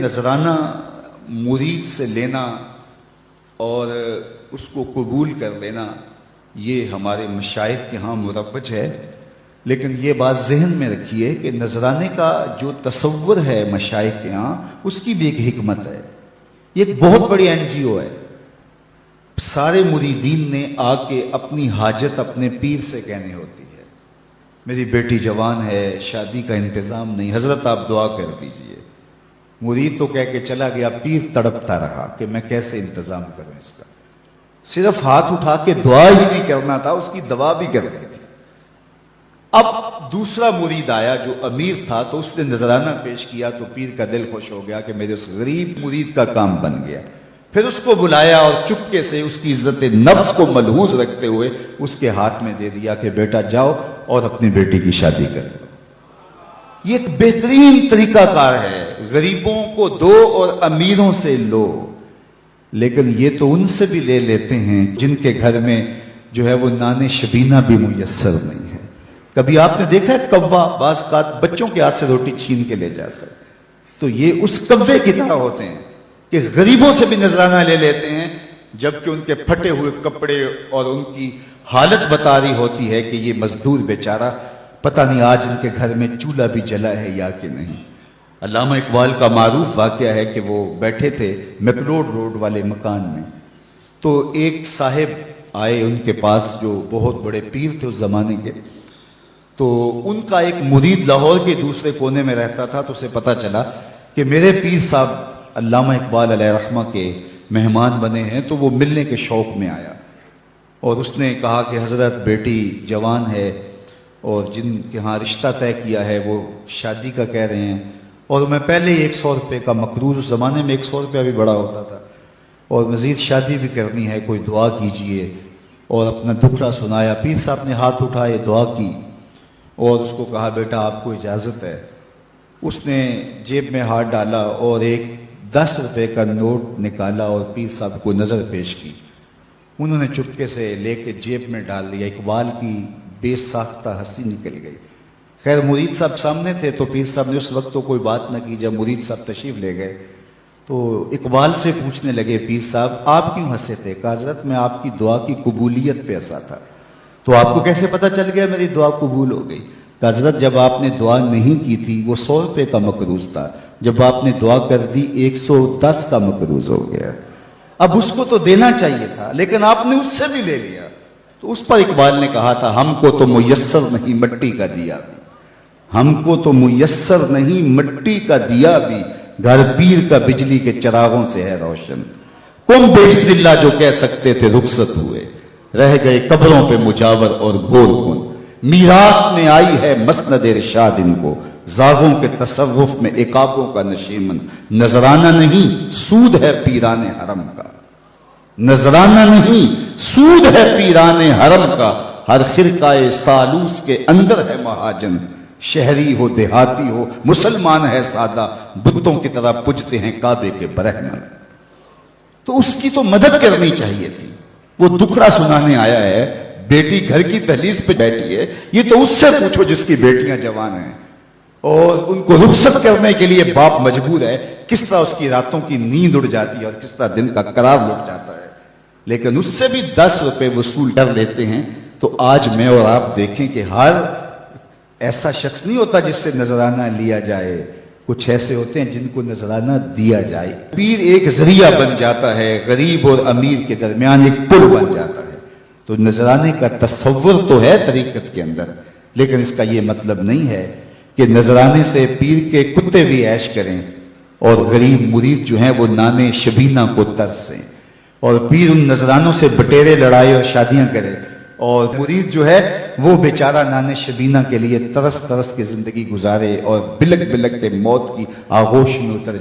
نذرانہ مرید سے لینا اور اس کو قبول کر لینا یہ ہمارے مشائخ کے ہاں مروج ہے، لیکن یہ بات ذہن میں رکھیے کہ نذرانے کا جو تصور ہے مشائخ کے ہاں اس کی بھی ایک حکمت ہے۔ یہ ایک بہت بڑی NGO ہے۔ سارے مریدین نے آ کے اپنی حاجت اپنے پیر سے کہنی ہوتی ہے، میری بیٹی جوان ہے، شادی کا انتظام نہیں، حضرت آپ دعا کر دیجئے۔ مرید تو کہہ کے چلا گیا، پیر تڑپتا رہا کہ میں کیسے انتظام کروں اس کا۔ صرف ہاتھ اٹھا کے دعا ہی نہیں کرنا تھا، اس کی دوا بھی کرنی تھی۔ اب دوسرا مرید آیا جو امیر تھا، تو اس نے نذرانہ پیش کیا تو پیر کا دل خوش ہو گیا کہ میرے اس غریب مرید کا کام بن گیا۔ پھر اس کو بلایا اور چپکے سے اس کی عزت نفس کو ملحوظ رکھتے ہوئے اس کے ہاتھ میں دے دیا کہ بیٹا جاؤ اور اپنی بیٹی کی شادی کر لو۔ یہ ایک بہترین طریقہ کار ہے، غریبوں کو دو اور امیروں سے لو۔ لیکن یہ تو ان سے بھی لے لیتے ہیں جن کے گھر میں جو ہے وہ نان شبینہ بھی میسر نہیں ہے۔ کبھی آپ نے دیکھا ہے کوا بعض اوقات بچوں کے ہاتھ سے روٹی چھین کے لے جاتا ہے، تو یہ اس کوے کی طرح ہوتے ہیں کہ غریبوں سے بھی نذرانہ لے لیتے ہیں، جبکہ ان کے پھٹے ہوئے کپڑے اور ان کی حالت بتا رہی ہوتی ہے کہ یہ مزدور بیچارہ پتہ نہیں آج ان کے گھر میں چولہا بھی جلا ہے یا کہ نہیں۔ علامہ اقبال کا معروف واقعہ ہے کہ وہ بیٹھے تھے میکلوڈ روڈ والے مکان میں، تو ایک صاحب آئے ان کے پاس جو بہت بڑے پیر تھے اس زمانے کے، تو ان کا ایک مرید لاہور کے دوسرے کونے میں رہتا تھا، تو اسے پتہ چلا کہ میرے پیر صاحب علامہ اقبال علیہ رحمہ کے مہمان بنے ہیں، تو وہ ملنے کے شوق میں آیا اور اس نے کہا کہ حضرت بیٹی جوان ہے اور جن کے ہاں رشتہ طے کیا ہے وہ شادی کا کہہ رہے ہیں، اور میں پہلے ہی 100 روپے کا مقروض، اس زمانے میں 100 روپیہ بھی بڑا ہوتا تھا، اور مزید شادی بھی کرنی ہے، کوئی دعا کیجئے، اور اپنا دکھڑا سنایا۔ پیر صاحب نے ہاتھ اٹھائے، دعا کی اور اس کو کہا بیٹا آپ کو اجازت ہے۔ اس نے جیب میں ہاتھ ڈالا اور ایک 10 روپے کا نوٹ نکالا اور پیر صاحب کو نظر پیش کی۔ انہوں نے چپکے سے لے کے جیب میں ڈال دیا۔ اقبال کی بے ساختہ ہنسی نکل گئی۔ خیر مرید صاحب سامنے تھے تو پیر صاحب نے اس وقت تو کوئی بات نہ کی۔ جب مرید صاحب تشریف لے گئے تو اقبال سے پوچھنے لگے پیر صاحب آپ کیوں ہنسے تھے؟ کہا حضرت میں آپ کی دعا کی قبولیت پہ ہنسا تھا۔ تو آپ کو کیسے پتہ چل گیا میری دعا قبول ہو گئی؟ کہا حضرت جب آپ نے دعا نہیں کی تھی وہ 100 روپے کا مقروض تھا، جب آپ نے دعا کر دی 110 کا مقروض ہو گیا۔ اب اس کو تو دینا چاہیے تھا لیکن آپ نے اس سے بھی لے لیا۔ تو اس پر اقبال نے کہا تھا ہم کو تو میسر نہیں مٹی کا دیا بھی، ہم کو تو میسر نہیں مٹی کا دیا بھی، گھر پیر کا بجلی کے چراغوں سے ہے روشن۔ کم بیش دلہ جو کہہ سکتے تھے رخصت ہوئے، رہ گئے قبروں پہ مجاور اور گول کن۔ میراث میں آئی ہے مسند ارشاد ان کو، زاغوں کے تصرف میں عقابوں کا نشیمن۔ نذرانہ نہیں سود ہے پیران حرم کا، نذرانہ نہیں سود ہے پیران حرم کا، ہر خرقہ سالوس کے اندر ہے مہاجن۔ شہری ہو دیہاتی ہو مسلمان ہے سادہ، بتوں کی طرح پجتے ہیں کعبے کے برہمن۔ تو اس کی تو مدد کرنی چاہیے تھی۔ وہ دکھڑا سنانے آیا ہے، بیٹی گھر کی دہلیز پہ بیٹھی ہے، یہ تو اس سے پوچھو جس کی بیٹیاں جوان ہیں اور ان کو رخصت کرنے کے لیے باپ مجبور ہے، کس طرح اس کی راتوں کی نیند اڑ جاتی ہے اور کس طرح دن کا قرار لٹ جاتا ہے۔ لیکن اس سے بھی 10 روپے وصول کر لیتے ہیں۔ تو آج میں اور آپ دیکھیں کہ ہر ایسا شخص نہیں ہوتا جس سے نذرانہ لیا جائے، کچھ ایسے ہوتے ہیں جن کو نذرانہ دیا جائے۔ پیر ایک ذریعہ بن جاتا ہے، غریب اور امیر کے درمیان ایک پل بن جاتا ہے۔ تو نذرانے کا تصور تو ہے طریقت کے اندر، لیکن اس کا یہ مطلب نہیں ہے کہ نذرانے سے پیر کے کتے بھی عیش کریں اور غریب مرید جو ہیں وہ نان شبینہ کو ترسیں، اور پیر ان نذرانوں سے بٹیرے لڑائے اور شادیاں کرے، اور مرید جو ہے وہ بیچارہ نان شبینہ کے لیے ترس ترس کے زندگی گزارے اور بلک بلک کے موت کی آغوش میں اتر